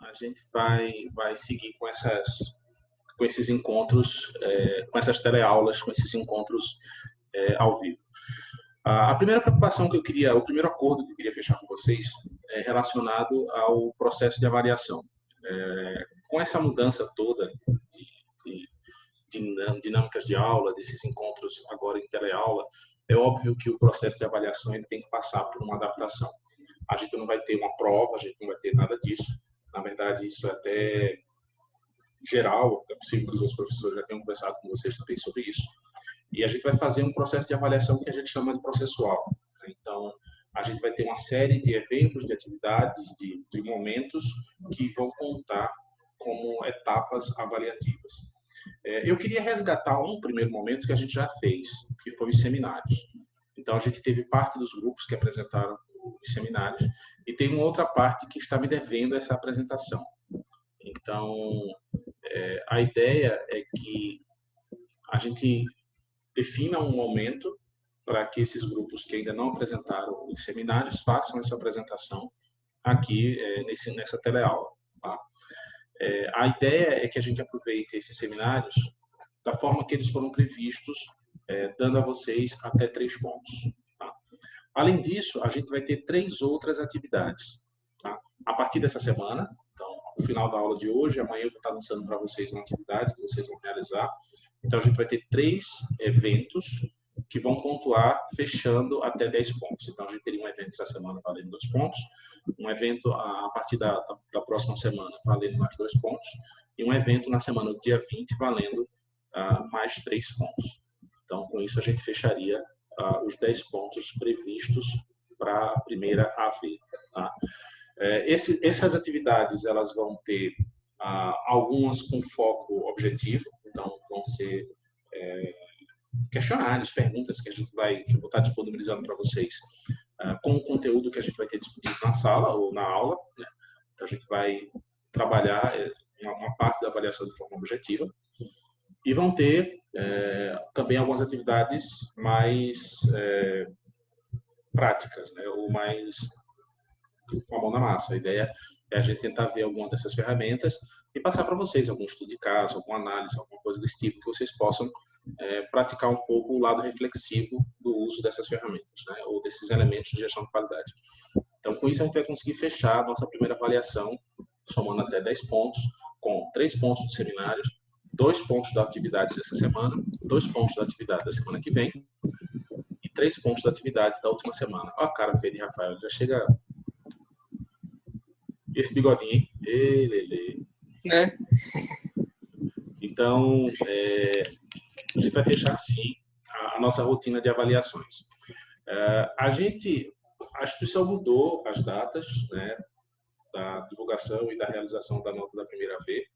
a gente vai seguir com esses encontros, com essas teleaulas, com esses encontros ao vivo. A primeira preocupação que eu queria, o primeiro acordo que eu queria fechar com vocês é relacionado ao processo de avaliação. Com essa mudança toda de dinâmicas de aula, desses encontros agora em teleaula, é óbvio que o processo de avaliação ele tem que passar por uma adaptação. A gente não vai ter uma prova, a gente não vai ter nada disso. Na verdade, isso é até geral, é possível que os outros professores já tenham conversado com vocês também sobre isso. E a gente vai fazer um processo de avaliação que a gente chama de processual. Então, a gente vai ter uma série de eventos, de atividades, de momentos que vão contar como etapas avaliativas. Eu queria resgatar um primeiro momento que a gente já fez, que foi os seminários. Então, a gente teve parte dos grupos que apresentaram os seminários e tem uma outra parte que está me devendo essa apresentação. Então, a ideia é que a gente defina um momento para que esses grupos que ainda não apresentaram os seminários façam essa apresentação aqui nessa teleaula. Tá? A ideia é que a gente aproveite esses seminários da forma que eles foram previstos, dando a vocês até 3 pontos. Tá? Além disso, a gente vai ter 3 outras atividades. Tá? A partir dessa semana, então, no final da aula de hoje, amanhã eu vou estar lançando para vocês uma atividade que vocês vão realizar. Então, a gente vai ter 3 eventos que vão pontuar fechando até 10 pontos. Então, a gente teria um evento essa semana valendo 2 pontos, um evento a partir da próxima semana valendo mais 2 pontos, e um evento na semana do dia 20 valendo mais 3 pontos. Então, com isso, a gente fecharia os 10 pontos previstos para a primeira AV. Tá? Essas atividades elas vão ter algumas com foco objetivo, então vão ser questionários, perguntas que eu vou estar disponibilizando para vocês com o conteúdo que a gente vai ter discutido na sala ou na aula. Né? Então a gente vai trabalhar uma parte da avaliação de forma objetiva e vão ter também algumas atividades mais práticas, né? Ou mais com a mão na massa. A ideia é a gente tentar ver alguma dessas ferramentas e passar para vocês algum estudo de caso, alguma análise, alguma coisa desse tipo, que vocês possam praticar um pouco o lado reflexivo do uso dessas ferramentas, né? Ou desses elementos de gestão de qualidade. Então, com isso, a gente vai conseguir fechar a nossa primeira avaliação, somando até 10 pontos, com 3 pontos de seminários, 2 pontos da atividade dessa semana, 2 pontos da atividade da semana que vem e 3 pontos da atividade da última semana. Olha a cara feia de Rafael, já chega... Esse bigodinho, hein? Lelê. Né? Então, a gente vai fechar assim a nossa rotina de avaliações. A instituição mudou as datas, né, da divulgação e da realização da nota da primeira V.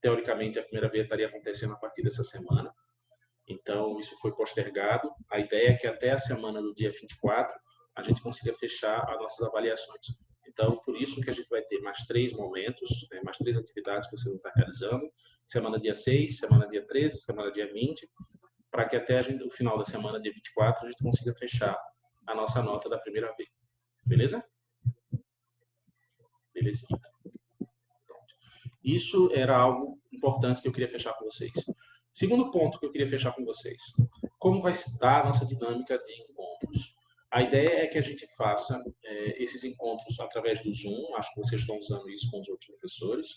Teoricamente, a primeira V estaria acontecendo a partir dessa semana. Então, isso foi postergado. A ideia é que até a semana do dia 24, a gente consiga fechar as nossas avaliações. Então, por isso que a gente vai ter mais 3 momentos, né, mais 3 atividades que vocês vão estar realizando. Semana dia 6, semana dia 13, semana dia 20, para que até o final da semana, dia 24, a gente consiga fechar a nossa nota da primeira vez. Beleza? Belezinha. Pronto. Isso era algo importante que eu queria fechar com vocês. Segundo ponto que eu queria fechar com vocês. Como vai estar a nossa dinâmica de encontros? A ideia é que a gente faça esses encontros através do Zoom. Acho que vocês estão usando isso com os outros professores.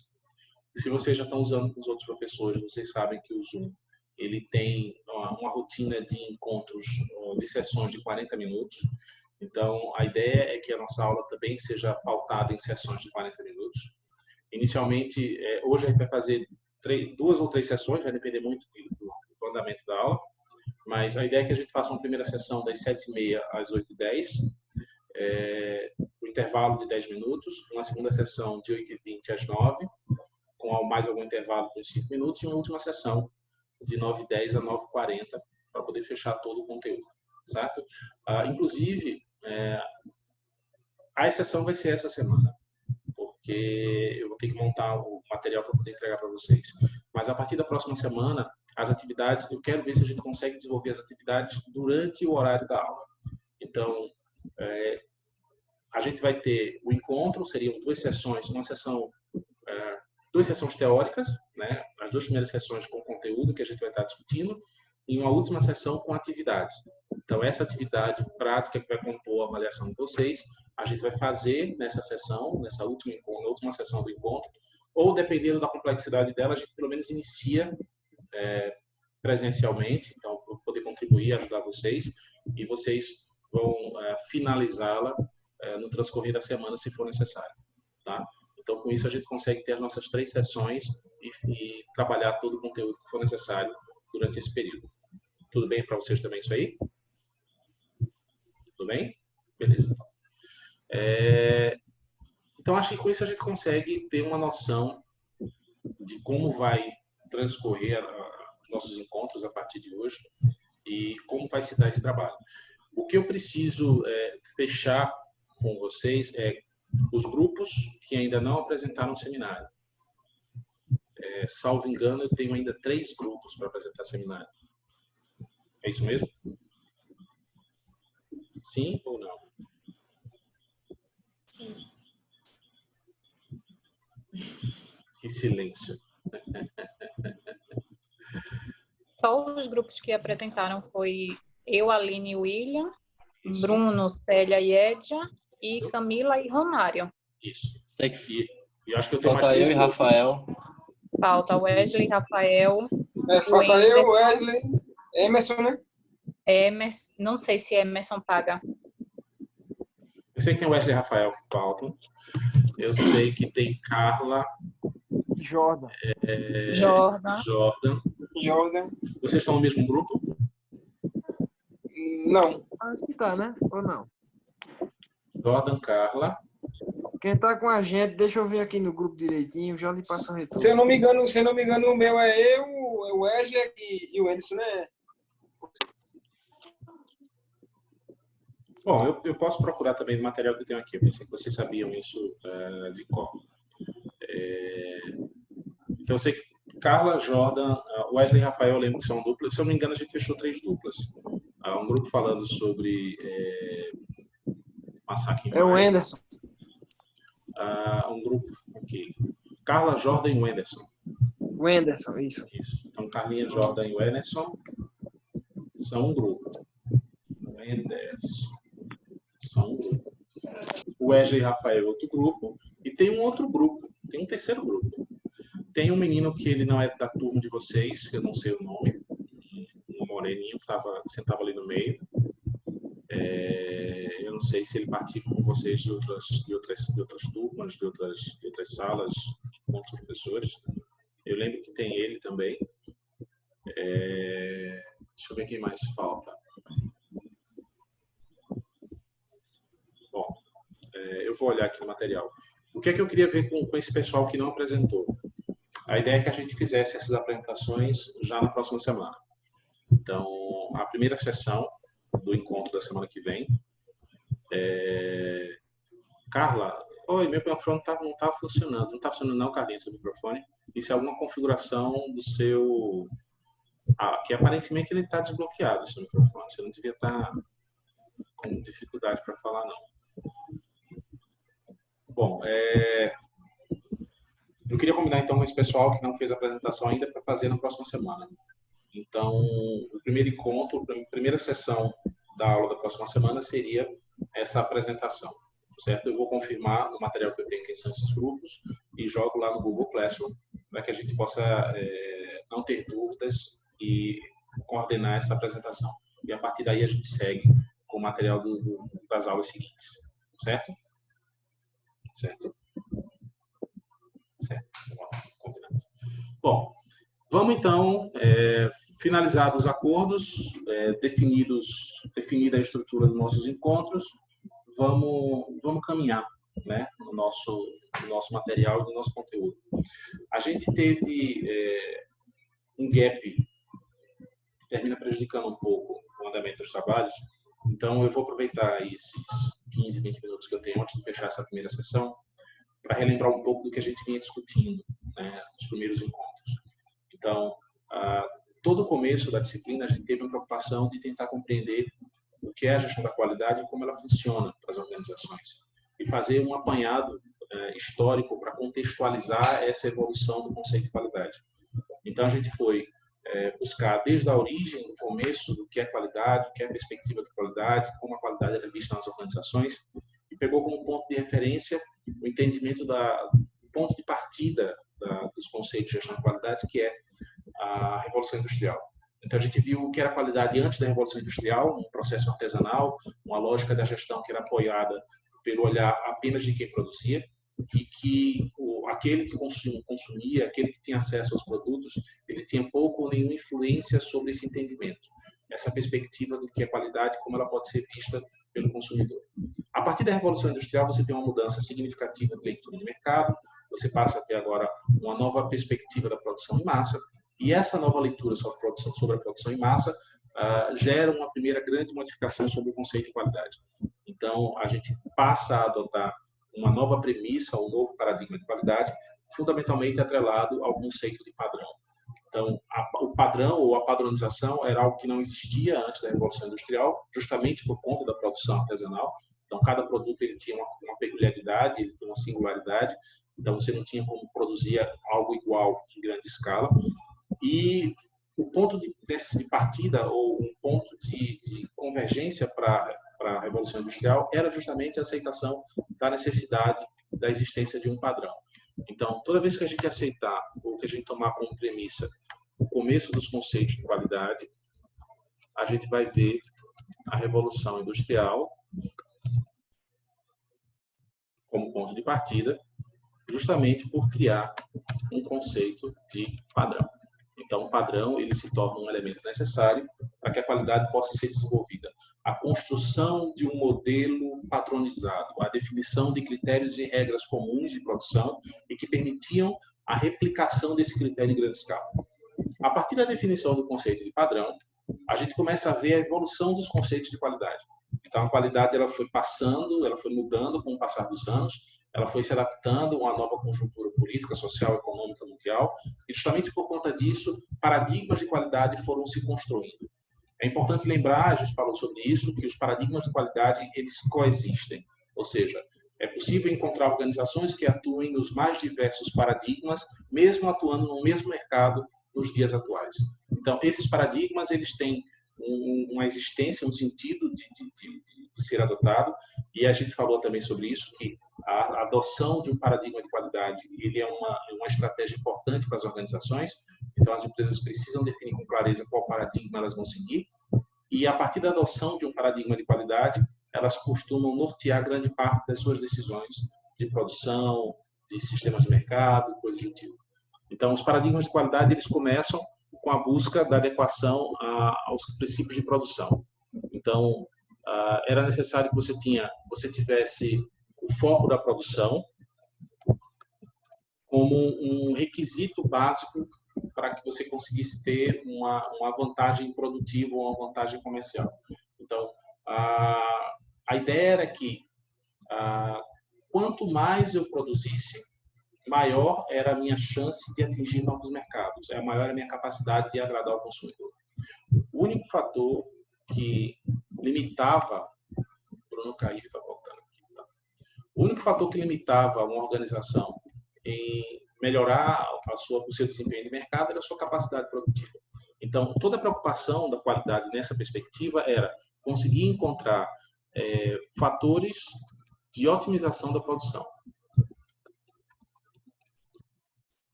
Se vocês já estão usando com os outros professores, vocês sabem que o Zoom ele tem uma rotina de encontros, de sessões de 40 minutos. Então, a ideia é que a nossa aula também seja pautada em sessões de 40 minutos. Inicialmente, hoje a gente vai fazer 2 ou 3 sessões, vai depender muito do andamento da aula. Mas a ideia é que a gente faça uma primeira sessão das 7h30 às 8h10, o intervalo de 10 minutos, uma segunda sessão de 8h20 às 9h, com mais algum intervalo de 5 minutos, e uma última sessão de 9h10 a 9h40, para poder fechar todo o conteúdo, certo? Inclusive, a exceção vai ser essa semana, porque eu vou ter que montar o material para poder entregar para vocês. Mas a partir da próxima semana, as atividades, eu quero ver se a gente consegue desenvolver as atividades durante o horário da aula. Então, a gente vai ter o encontro, seriam 2 sessões, uma sessão 2 sessões teóricas, né? As 2 primeiras sessões com conteúdo que a gente vai estar discutindo, e uma última sessão com atividades. Então, essa atividade prática que vai compor a avaliação de vocês, a gente vai fazer nessa sessão, nessa última sessão do encontro, ou, dependendo da complexidade dela, a gente pelo menos inicia presencialmente, então, para poder contribuir, ajudar vocês, e vocês vão finalizá-la no transcorrer da semana, se for necessário. Tá? Então, com isso, a gente consegue ter as nossas 3 sessões e trabalhar todo o conteúdo que for necessário durante esse período. Tudo bem para vocês também isso aí? Tudo bem? Beleza. Então, acho que com isso a gente consegue ter uma noção de como vai transcorrer os nossos encontros a partir de hoje e como vai se dar esse trabalho. O que eu preciso fechar com vocês é os grupos que ainda não apresentaram o seminário. Salvo engano, eu tenho ainda 3 grupos para apresentar seminário. É isso mesmo? Sim ou não? Sim. Que silêncio. Só os grupos que apresentaram foi eu, Aline e William, Isso. Bruno, Célia e Edja, e Camila e Romário. Isso. E E acho que eu tenho falta mais eu 3 e grupos. Rafael. Falta Wesley, Rafael, Falta Wender. eu, Wesley, Emerson, né? Emerson, não sei se Emerson paga. Eu sei que tem Wesley e Rafael que faltam. Eu sei que tem Carla, Jordan. Jordan. Jordan. Vocês estão no mesmo grupo? Não. Acho que tá, né? Ou não? Jordan, Carla. Quem tá com a gente, deixa eu ver aqui no grupo direitinho, já lhe passo o retorno. Se eu não me engano, o meu é eu, o Wesley e o Edson, né? Bom, eu posso procurar também no material que eu tenho aqui. Eu pensei que vocês sabiam isso de cor. Então, eu sei que Carla, Jordan, Wesley e Rafael, eu lembro que são duplas. Se eu não me engano, a gente fechou 3 duplas. Um grupo falando sobre massacre em É o Maia. Anderson. Um grupo, ok. Carla, Jordan e Wenderson. O Anderson, isso. Isso. Então, Carlinha, Jordan e Wenderson são um grupo. Wenderson são um grupo. O Wesley e Rafael, outro grupo. E tem um outro grupo. Tem um terceiro grupo. Tem um menino que ele não é da turma de vocês, que eu não sei o nome. Um moreninho que sentava ali no meio. Eu não sei se ele participa com vocês de outras turmas, de outras salas, com outros professores. Eu lembro que tem ele também. Deixa eu ver quem mais falta. Bom, eu vou olhar aqui no material. O que é que eu queria ver com esse pessoal que não apresentou? A ideia é que a gente fizesse essas apresentações já na próxima semana. Então, a primeira sessão do encontro da semana que vem. Carla, oi, meu microfone não está funcionando. Não está funcionando não, Carlinhos, seu microfone. Isso é alguma configuração do seu... que aparentemente ele está desbloqueado, seu microfone. Você não devia estar com dificuldade para falar, não. Bom, eu queria combinar então com esse pessoal que não fez a apresentação ainda para fazer na próxima semana. Então, o primeiro encontro, a primeira sessão da aula da próxima semana seria essa apresentação, certo? Eu vou confirmar no material que eu tenho quem são esses grupos e jogo lá no Google Classroom para que a gente possa não ter dúvidas e coordenar essa apresentação. E a partir daí a gente segue com o material das aulas seguintes, certo? Certo? Certo. Combinado. Bom, vamos então, finalizados os acordos, definida a estrutura dos nossos encontros, vamos caminhar, né, no nosso material e no nosso conteúdo. A gente teve um gap que termina prejudicando um pouco o andamento dos trabalhos, então eu vou aproveitar aí esses 15, 20 minutos que eu tenho antes de fechar essa primeira sessão para relembrar um pouco do que a gente vinha discutindo, né, nos primeiros encontros. Então, todo o começo da disciplina, a gente teve uma preocupação de tentar compreender o que é a gestão da qualidade e como ela funciona para as organizações. E fazer um apanhado histórico para contextualizar essa evolução do conceito de qualidade. Então, a gente foi buscar desde a origem, do começo, do que é qualidade, o que é perspectiva de qualidade, como a qualidade era vista nas organizações, e pegou como ponto de referência o entendimento do ponto de partida dos conceitos de gestão de qualidade, que é a Revolução Industrial. Então, a gente viu o que era qualidade antes da Revolução Industrial, um processo artesanal, uma lógica da gestão que era apoiada pelo olhar apenas de quem produzia, e que aquele que consumia, aquele que tinha acesso aos produtos, ele tinha pouco ou nenhuma influência sobre esse entendimento, essa perspectiva do que é qualidade, como ela pode ser vista pelo consumidor. A partir da Revolução Industrial, você tem uma mudança significativa de leitura de mercado, você passa a ter agora uma nova perspectiva da produção em massa, e essa nova leitura sobre a produção em massa gera uma primeira grande modificação sobre o conceito de qualidade. Então, a gente passa a adotar uma nova premissa, um novo paradigma de qualidade, fundamentalmente atrelado ao conceito de padrão. Então, o padrão ou a padronização era algo que não existia antes da Revolução Industrial, justamente por conta da produção artesanal. Então, cada produto ele tinha uma peculiaridade, ele tinha uma singularidade. Então, você não tinha como produzir algo igual em grande escala. E o ponto de partida, ou um ponto de convergência para a Revolução Industrial, era justamente a aceitação da necessidade da existência de um padrão. Então, toda vez que a gente aceitar, ou que a gente tomar como premissa o começo dos conceitos de qualidade, a gente vai ver a Revolução Industrial como ponto de partida, justamente por criar um conceito de padrão. Então, o padrão ele se torna um elemento necessário para que a qualidade possa ser desenvolvida. A construção de um modelo padronizado, a definição de critérios e regras comuns de produção e que permitiam a replicação desse critério em grande escala. A partir da definição do conceito de padrão, a gente começa a ver a evolução dos conceitos de qualidade. Então, a qualidade ela foi passando, ela foi mudando com o passar dos anos, ela foi se adaptando a uma nova conjuntura política, social, econômica, mundial, e justamente por conta disso, paradigmas de qualidade foram se construindo. É importante lembrar, a gente falou sobre isso, que os paradigmas de qualidade, eles coexistem. Ou seja, é possível encontrar organizações que atuem nos mais diversos paradigmas, mesmo atuando no mesmo mercado nos dias atuais. Então, esses paradigmas, eles têm uma existência, um sentido de ser adotado, e a gente falou também sobre isso, que a adoção de um paradigma de qualidade ele é uma estratégia importante para as organizações. Então, as empresas precisam definir com clareza qual paradigma elas vão seguir, e a partir da adoção de um paradigma de qualidade, elas costumam nortear grande parte das suas decisões de produção, de sistemas de mercado, coisas do tipo. Então, os paradigmas de qualidade eles começam com a busca da adequação aos princípios de produção. Então, era necessário que você tivesse o foco da produção como um requisito básico para que você conseguisse ter uma vantagem produtiva ou uma vantagem comercial. Então, a ideia era que quanto mais eu produzisse, maior era a minha chance de atingir novos mercados, maior a minha capacidade de agradar o consumidor. O único fator que limitava... Bruno caiu, está voltando aqui. Tá? O único fator que limitava uma organização em melhorar o seu desempenho de mercado era a sua capacidade produtiva. Então, toda a preocupação da qualidade nessa perspectiva era conseguir encontrar fatores de otimização da produção.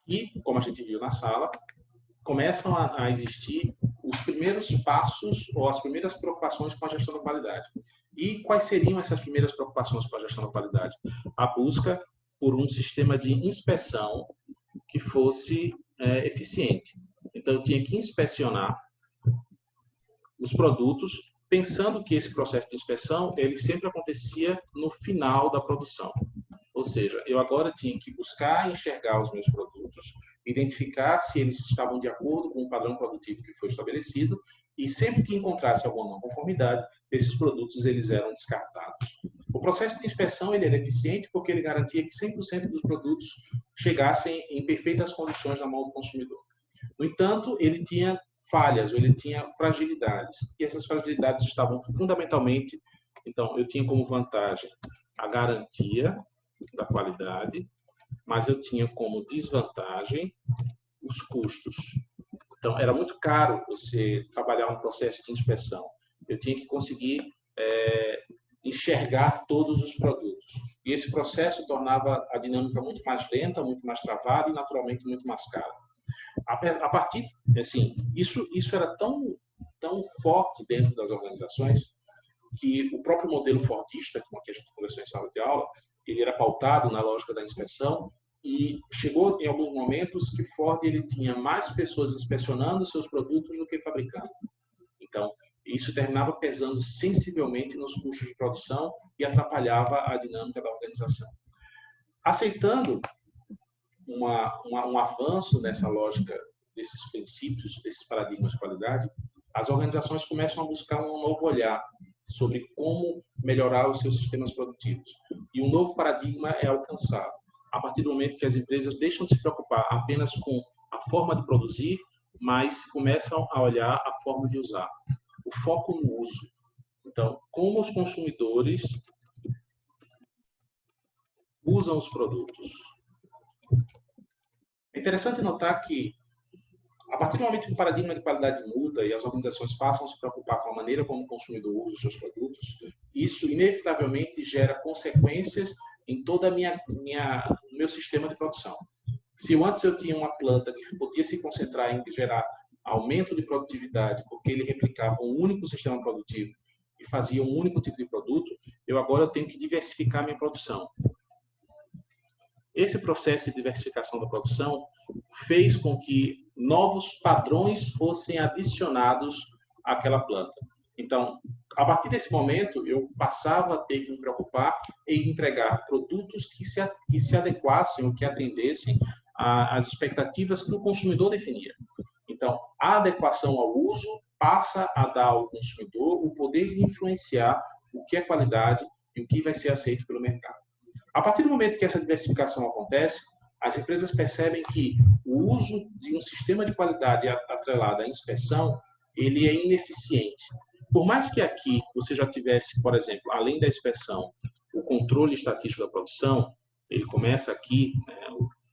E, como a gente viu na sala, começam a existir os primeiros passos ou as primeiras preocupações com a gestão da qualidade. E quais seriam essas primeiras preocupações com a gestão da qualidade? A busca por um sistema de inspeção que fosse eficiente. Então, eu tinha que inspecionar os produtos, pensando que esse processo de inspeção ele sempre acontecia no final da produção. Ou seja, eu agora tinha que buscar enxergar os meus produtos, identificar se eles estavam de acordo com o padrão produtivo que foi estabelecido e sempre que encontrasse alguma não conformidade, esses produtos eles eram descartados. O processo de inspeção ele era eficiente porque ele garantia que 100% dos produtos chegassem em perfeitas condições na mão do consumidor. No entanto, ele tinha falhas, ele tinha fragilidades, e essas fragilidades estavam fundamentalmente, então, eu tinha como vantagem a garantia da qualidade, mas eu tinha como desvantagem os custos. Então, era muito caro você trabalhar um processo de inspeção. Eu tinha que conseguir enxergar todos os produtos. E esse processo tornava a dinâmica muito mais lenta, muito mais travada e, naturalmente, muito mais cara. A partir, assim, isso era tão forte dentro das organizações que o próprio modelo fordista, como aqui a gente conversou em sala de aula, ele era pautado na lógica da inspeção e chegou em alguns momentos que Ford ele tinha mais pessoas inspecionando seus produtos do que fabricando. Então, isso terminava pesando sensivelmente nos custos de produção e atrapalhava a dinâmica da organização. Aceitando um avanço nessa lógica desses princípios, desses paradigmas de qualidade, as organizações começam a buscar um novo olhar sobre como melhorar os seus sistemas produtivos. E um novo paradigma é alcançado a partir do momento que as empresas deixam de se preocupar apenas com a forma de produzir, mas começam a olhar a forma de usar. O foco no uso. Então, como os consumidores usam os produtos. É interessante notar que, a partir do momento que o paradigma de qualidade muda e as organizações passam a se preocupar com a maneira como o consumidor usa os seus produtos, isso inevitavelmente gera consequências em todo o meu sistema de produção. Se antes eu tinha uma planta que podia se concentrar em gerar aumento de produtividade, porque ele replicava um único sistema produtivo e fazia um único tipo de produto, eu agora tenho que diversificar minha produção. Esse processo de diversificação da produção fez com que novos padrões fossem adicionados àquela planta. Então, a partir desse momento, eu passava a ter que me preocupar em entregar produtos que se adequassem ou que atendessem às expectativas que o consumidor definia. Então, a adequação ao uso passa a dar ao consumidor o poder de influenciar o que é qualidade e o que vai ser aceito pelo mercado. A partir do momento que essa diversificação acontece, as empresas percebem que o uso de um sistema de qualidade atrelado à inspeção, ele é ineficiente. Por mais que aqui você já tivesse, por exemplo, além da inspeção, o controle estatístico da produção, ele começa aqui,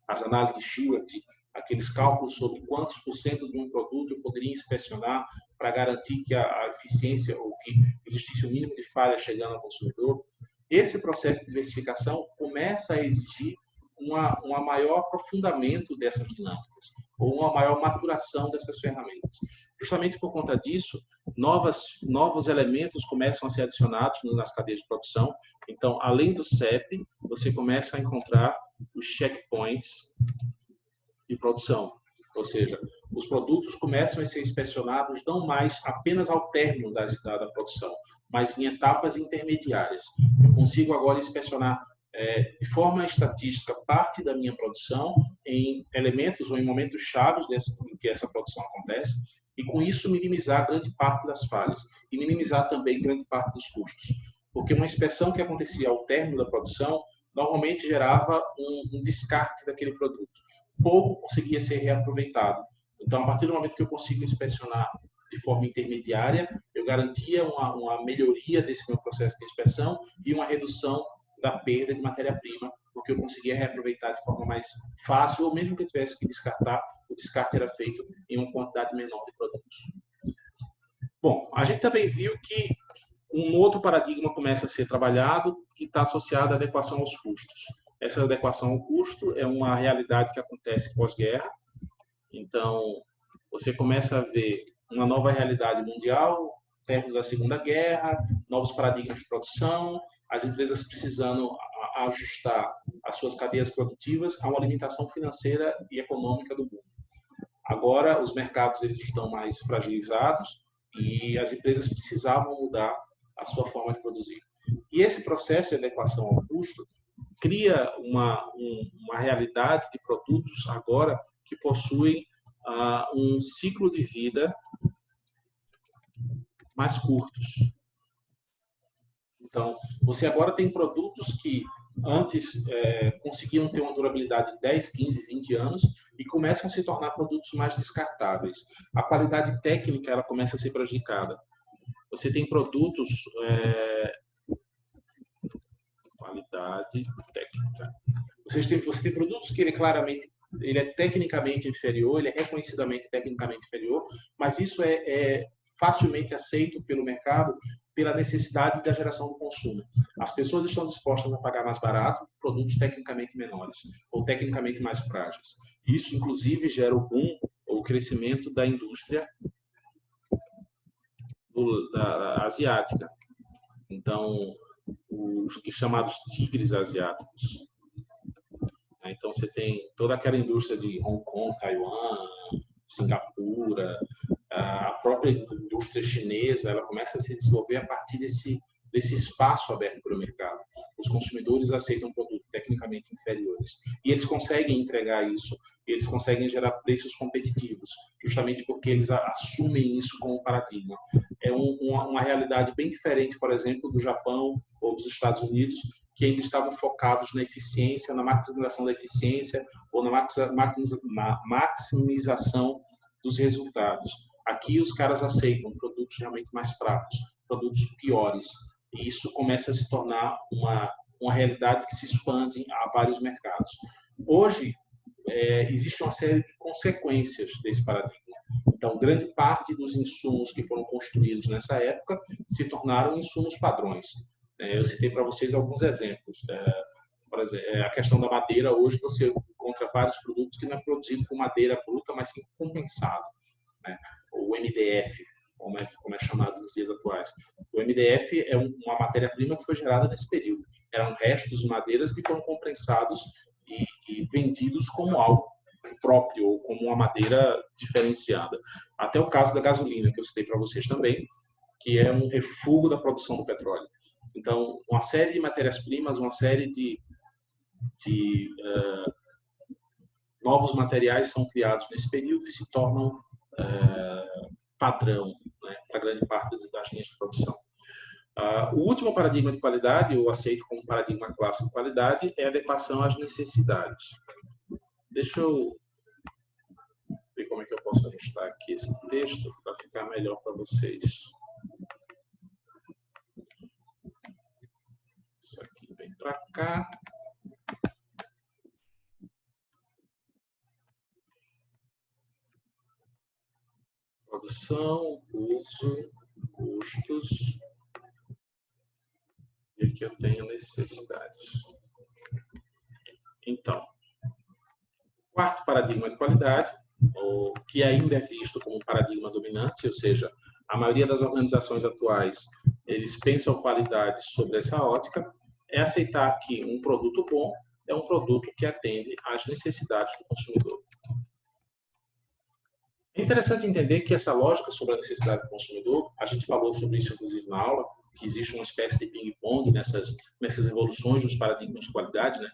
as análises de Stewart, aqueles cálculos sobre quantos por cento de um produto eu poderia inspecionar para garantir que a eficiência ou que existisse o mínimo de falha chegando ao consumidor. Esse processo de diversificação começa a exigir um maior aprofundamento dessas dinâmicas, ou uma maior maturação dessas ferramentas. Justamente por conta disso, novos elementos começam a ser adicionados nas cadeias de produção. Então, além do CEP, você começa a encontrar os checkpoints de produção. Ou seja, os produtos começam a ser inspecionados não mais apenas ao término da produção, mas em etapas intermediárias. Eu consigo agora inspecionar de forma estatística parte da minha produção em elementos ou em momentos chaves em que essa produção acontece e com isso minimizar grande parte das falhas e minimizar também grande parte dos custos. Porque uma inspeção que acontecia ao término da produção normalmente gerava um descarte daquele produto. Pouco conseguia ser reaproveitado. Então, a partir do momento que eu consigo inspecionar de forma intermediária, eu garantia uma melhoria desse meu processo de inspeção e uma redução da perda de matéria-prima, porque eu conseguia reaproveitar de forma mais fácil, ou mesmo que eu tivesse que descartar, o descarte era feito em uma quantidade menor de produtos. Bom, a gente também viu que um outro paradigma começa a ser trabalhado, que está associado à adequação aos custos. Essa adequação ao custo é uma realidade que acontece pós-guerra. Então, você começa a ver uma nova realidade mundial, perto da Segunda Guerra, novos paradigmas de produção, as empresas precisando ajustar as suas cadeias produtivas a uma limitação financeira e econômica do mundo. Agora, os mercados eles estão mais fragilizados e as empresas precisavam mudar a sua forma de produzir. E esse processo de adequação ao custo cria uma realidade de produtos agora que possuem um ciclo de vida mais curtos. Então, você agora tem produtos que antes conseguiam ter uma durabilidade de 10, 15, 20 anos e começam a se tornar produtos mais descartáveis. A qualidade técnica ela começa a ser prejudicada. Você tem produtos... Qualidade técnica. Você tem produtos que ele é tecnicamente inferior, ele é reconhecidamente tecnicamente inferior, mas isso é facilmente aceito pelo mercado pela necessidade da geração do consumo. As pessoas estão dispostas a pagar mais barato por produtos tecnicamente menores ou tecnicamente mais frágeis. Isso, inclusive, gera o boom ou o crescimento da indústria asiática. Então, os chamados tigres asiáticos. Então, você tem toda aquela indústria de Hong Kong, Taiwan, Singapura, a própria indústria chinesa, ela começa a se desenvolver a partir desse espaço aberto para o mercado. Os consumidores aceitam produtos tecnicamente inferiores. E eles conseguem entregar isso, eles conseguem gerar preços competitivos, justamente porque eles assumem isso como paradigma. É uma realidade bem diferente, por exemplo, do Japão ou dos Estados Unidos, que ainda estavam focados na eficiência, na maximização da eficiência ou na maximização dos resultados. Aqui os caras aceitam produtos realmente mais fracos, produtos piores. E isso começa a se tornar uma realidade que se expande a vários mercados. Hoje, existe uma série de consequências desse paradigma. Então, grande parte dos insumos que foram construídos nessa época se tornaram insumos padrões. Eu citei para vocês alguns exemplos. Por exemplo, a questão da madeira, hoje você encontra vários produtos que não é produzido com madeira bruta, mas sim compensado. O MDF, como é chamado nos dias atuais. O MDF é uma matéria-prima que foi gerada nesse período. Eram restos de madeiras que foram compensados e vendidos como algo próprio, ou como uma madeira diferenciada. Até o caso da gasolina, que eu citei para vocês também, que é um refúgio da produção do petróleo. Então, uma série de matérias-primas, uma série de novos materiais são criados nesse período e se tornam padrão, né, para grande parte das linhas de produção. O último paradigma de qualidade, eu aceito como paradigma clássico de qualidade, é a adequação às necessidades. Deixa eu ver como é que eu posso ajustar aqui esse texto para ficar melhor para vocês. Isso aqui vem para cá. Produção, uso, custos. E aqui eu tenho necessidades. Então, quarto paradigma de qualidade, que ainda é visto como um paradigma dominante, ou seja, a maioria das organizações atuais, eles pensam qualidade sobre essa ótica, é aceitar que um produto bom é um produto que atende às necessidades do consumidor. É interessante entender que essa lógica sobre a necessidade do consumidor, a gente falou sobre isso inclusive na aula, que existe uma espécie de ping-pong nessas evoluções dos paradigmas de qualidade, né?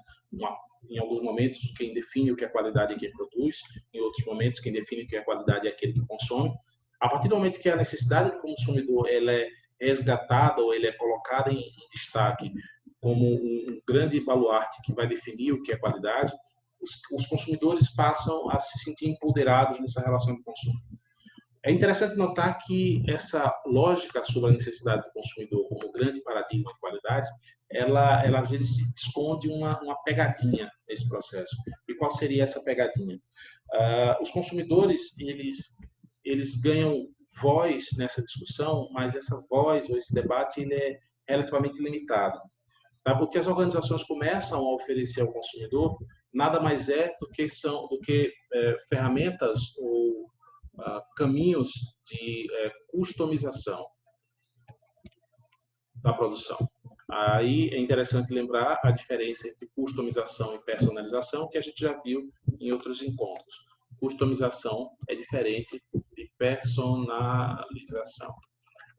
Em alguns momentos, quem define o que é qualidade é quem produz, em outros momentos, quem define o que é qualidade é aquele que consome. A partir do momento que a necessidade do consumidor ela é resgatada ou ele é colocada em destaque como um grande baluarte que vai definir o que é qualidade, os consumidores passam a se sentir empoderados nessa relação de consumo. É interessante notar que essa lógica sobre a necessidade do consumidor como grande paradigma de qualidade, ela às vezes esconde uma pegadinha nesse processo. E qual seria essa pegadinha? Os consumidores, eles ganham voz nessa discussão, mas essa voz ou esse debate ele é relativamente limitado. Tá? Porque as organizações começam a oferecer ao consumidor nada mais do que ferramentas ou caminhos de customização da produção. Aí é interessante lembrar a diferença entre customização e personalização, que a gente já viu em outros encontros. Customização é diferente de personalização.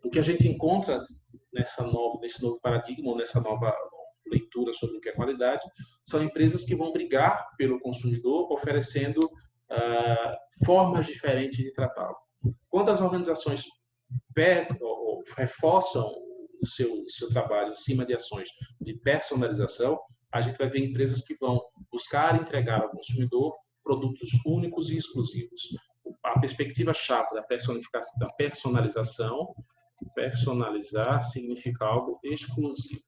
O que a gente encontra nesse novo paradigma, ou nessa nova leitura sobre o que é qualidade, são empresas que vão brigar pelo consumidor, oferecendo formas diferentes de tratá-lo. Quando as organizações reforçam o seu trabalho em cima de ações de personalização, a gente vai ver empresas que vão buscar entregar ao consumidor produtos únicos e exclusivos. A perspectiva-chave da personalização, personalizar significa algo exclusivo,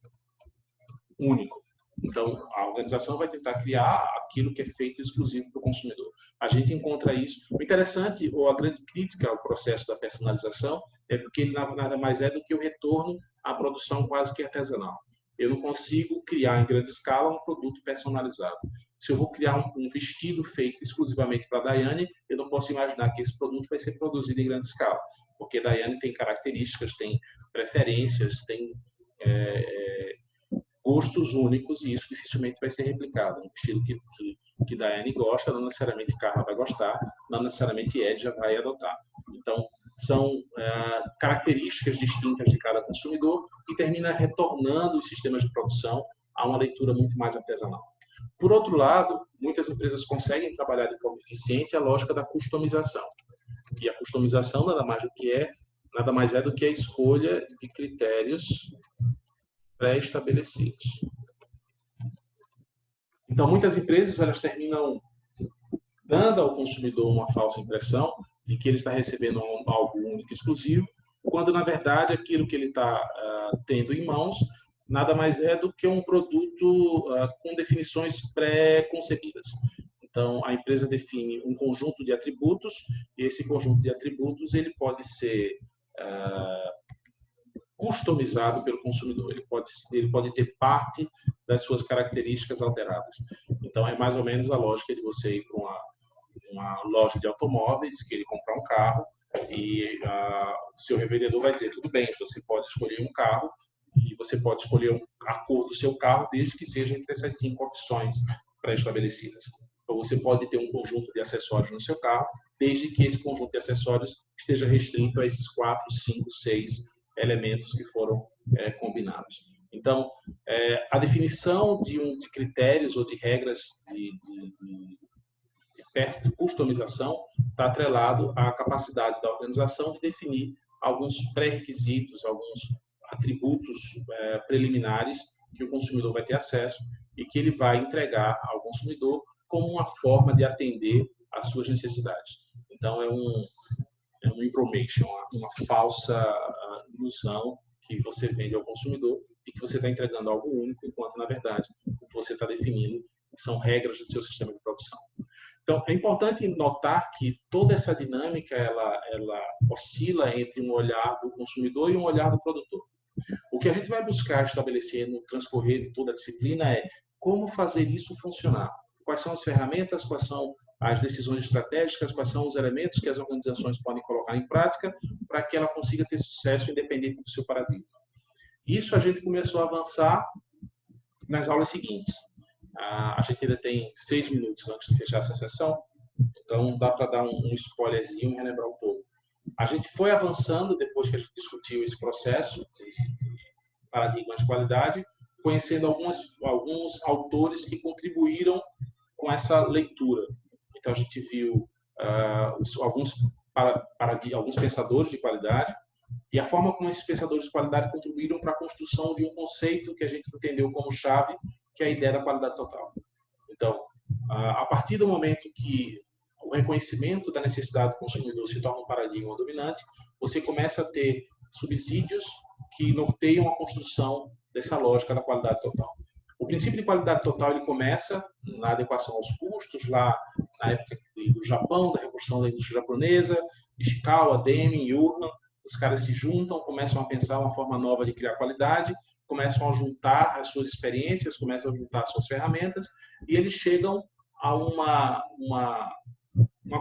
único. Então, a organização vai tentar criar aquilo que é feito exclusivo para o consumidor. A gente encontra isso. O interessante, ou a grande crítica ao processo da personalização, é porque ele nada mais é do que o retorno à produção quase que artesanal. Eu não consigo criar em grande escala um produto personalizado. Se eu vou criar um vestido feito exclusivamente para a Daiane, eu não posso imaginar que esse produto vai ser produzido em grande escala, porque a Daiane tem características, tem preferências, tem gostos únicos, e isso dificilmente vai ser replicado. Um vestido que Daiane gosta, não necessariamente Carla vai gostar, não necessariamente Ed já vai adotar. Então, são características distintas de cada consumidor e termina retornando os sistemas de produção a uma leitura muito mais artesanal. Por outro lado, muitas empresas conseguem trabalhar de forma eficiente a lógica da customização. E a customização nada mais é do que a escolha de critérios pré-estabelecidos. Então, muitas empresas elas terminam dando ao consumidor uma falsa impressão de que ele está recebendo algo único e exclusivo, quando, na verdade, aquilo que ele está tendo em mãos nada mais é do que um produto com definições pré-concebidas. Então, a empresa define um conjunto de atributos, e esse conjunto de atributos ele pode ser customizado pelo consumidor. Ele pode ter parte das suas características alteradas. Então, é mais ou menos a lógica de você ir para uma loja de automóveis, que ele comprar um carro, e o seu revendedor vai dizer, tudo bem, você pode escolher um carro, e você pode escolher a cor do seu carro, desde que seja entre essas 5 opções pré-estabelecidas. Então, você pode ter um conjunto de acessórios no seu carro, desde que esse conjunto de acessórios esteja restrito a esses 4, 5, 6 elementos que foram combinados. Então, a definição de critérios ou de regras de customização está atrelado à capacidade da organização de definir alguns pré-requisitos, alguns atributos preliminares que o consumidor vai ter acesso e que ele vai entregar ao consumidor como uma forma de atender às suas necessidades. Então, é um information, uma falsa ilusão que você vende ao consumidor e que você está entregando algo único, enquanto, na verdade, o que você está definindo são regras do seu sistema de produção. Então, é importante notar que toda essa dinâmica ela oscila entre um olhar do consumidor e um olhar do produtor. O que a gente vai buscar estabelecer no transcorrer de toda a disciplina é como fazer isso funcionar. Quais são as ferramentas, quais são as decisões estratégicas, quais são os elementos que as organizações podem colocar em prática para que ela consiga ter sucesso independente do seu paradigma. Isso a gente começou a avançar nas aulas seguintes. A gente ainda tem 6 minutos antes de fechar essa sessão, então dá para dar um spoilerzinho e relembrar um pouco. A gente foi avançando depois que a gente discutiu esse processo de paradigmas de qualidade, conhecendo alguns autores que contribuíram com essa leitura. Então, a gente viu alguns pensadores de qualidade e a forma como esses pensadores de qualidade contribuíram para a construção de um conceito que a gente entendeu como chave, que é a ideia da qualidade total. Então, a partir do momento que o reconhecimento da necessidade do consumidor se torna um paradigma dominante, você começa a ter subsídios que norteiam a construção dessa lógica da qualidade total. O princípio de qualidade total ele começa na adequação aos custos, lá na época do Japão, da revolução da indústria japonesa, Ishikawa, Deming, Urban, os caras se juntam, começam a pensar uma forma nova de criar qualidade, começam a juntar as suas experiências, começam a juntar as suas ferramentas, e eles chegam a uma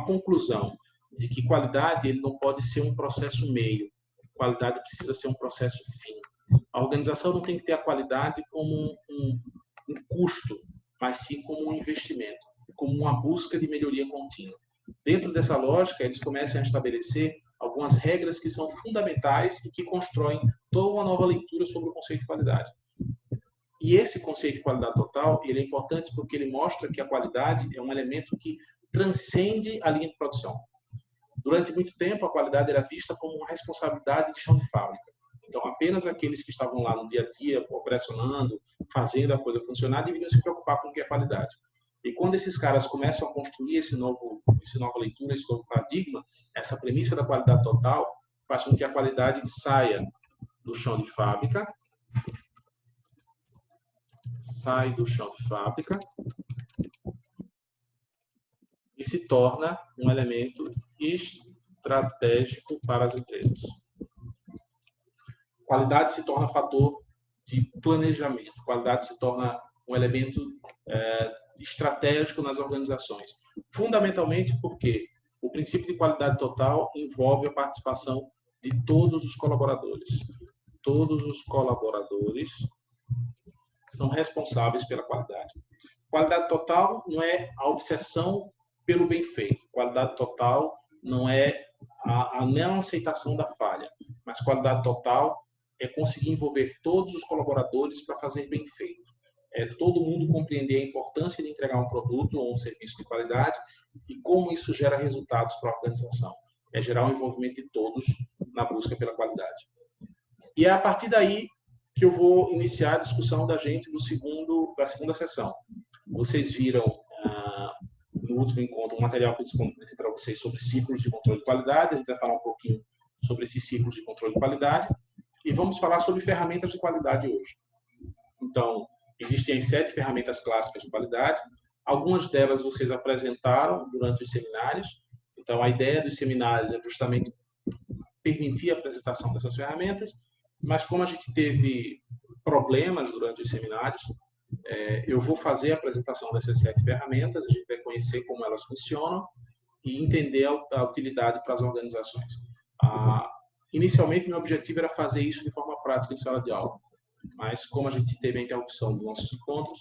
conclusão de que qualidade ele não pode ser um processo meio, qualidade precisa ser um processo fim. A organização não tem que ter a qualidade como um custo, mas sim como um investimento, como uma busca de melhoria contínua. Dentro dessa lógica, eles começam a estabelecer algumas regras que são fundamentais e que constroem toda uma nova leitura sobre o conceito de qualidade. E esse conceito de qualidade total, ele é importante porque ele mostra que a qualidade é um elemento que transcende a linha de produção. Durante muito tempo, a qualidade era vista como uma responsabilidade de chão de fábrica. Então, apenas aqueles que estavam lá no dia a dia, operacionando, fazendo a coisa funcionar, deveriam se preocupar com o que é qualidade. E quando esses caras começam a construir essa nova leitura, esse novo paradigma, essa premissa da qualidade total faz com que a qualidade saia do chão de fábrica, sai do chão de fábrica e se torna um elemento estratégico para as empresas. Qualidade se torna fator de planejamento. Qualidade se torna um elemento estratégico nas organizações. Fundamentalmente porque o princípio de qualidade total envolve a participação de todos os colaboradores. Todos os colaboradores são responsáveis pela qualidade. Qualidade total não é a obsessão pelo bem feito. Qualidade total não é a não aceitação da falha, mas qualidade total é conseguir envolver todos os colaboradores para fazer bem feito. É todo mundo compreender a importância de entregar um produto ou um serviço de qualidade e como isso gera resultados para a organização. É gerar o envolvimento de todos na busca pela qualidade. E é a partir daí que eu vou iniciar a discussão da gente da segunda sessão. Vocês viram no último encontro um material que eu disponibilizei para vocês sobre ciclos de controle de qualidade. A gente vai falar um pouquinho sobre esses ciclos de controle de qualidade e vamos falar sobre ferramentas de qualidade hoje. Então, existem as 7 ferramentas clássicas de qualidade. Algumas delas vocês apresentaram durante os seminários. Então, a ideia dos seminários é justamente permitir a apresentação dessas ferramentas, mas como a gente teve problemas durante os seminários, eu vou fazer a apresentação dessas 7 ferramentas, a gente vai conhecer como elas funcionam e entender a utilidade para as organizações. Inicialmente, meu objetivo era fazer isso de forma prática em sala de aula, mas como a gente teve a interrupção dos nossos encontros,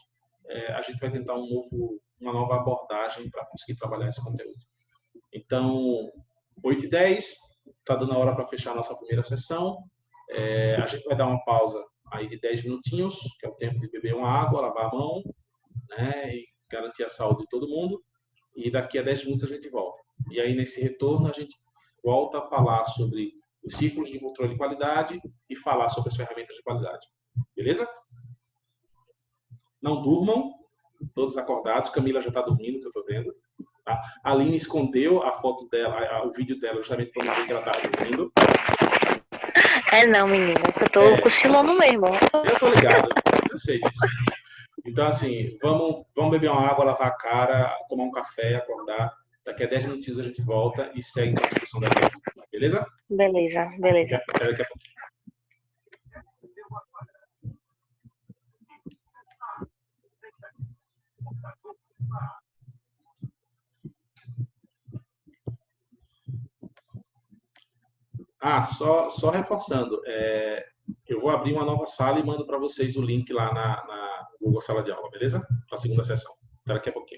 a gente vai tentar uma nova abordagem para conseguir trabalhar esse conteúdo. Então, 8h10, está dando a hora para fechar a nossa primeira sessão. A gente vai dar uma pausa aí de 10 minutinhos, que é o tempo de beber uma água, lavar a mão, né, e garantir a saúde de todo mundo. E daqui a 10 minutos a gente volta. E aí, nesse retorno, a gente volta a falar sobre os ciclos de controle de qualidade e falar sobre as ferramentas de qualidade. Beleza? Não durmam, todos acordados. Camila já está dormindo, que eu estou vendo. Tá? A Aline escondeu a foto dela, o vídeo dela, justamente para não ver que ela estava dormindo. Não, menina, eu tô cochilando mesmo. Eu tô ligado, eu sei disso. Então, assim, vamos beber uma água, lavar a cara, tomar um café, acordar. Daqui a 10 minutinhos a gente volta e segue a discussão da gente. Beleza? Beleza. Até daqui a pouco. Só reforçando, eu vou abrir uma nova sala e mando para vocês o link lá na Google Sala de Aula, beleza? Para a segunda sessão. Até daqui a pouquinho.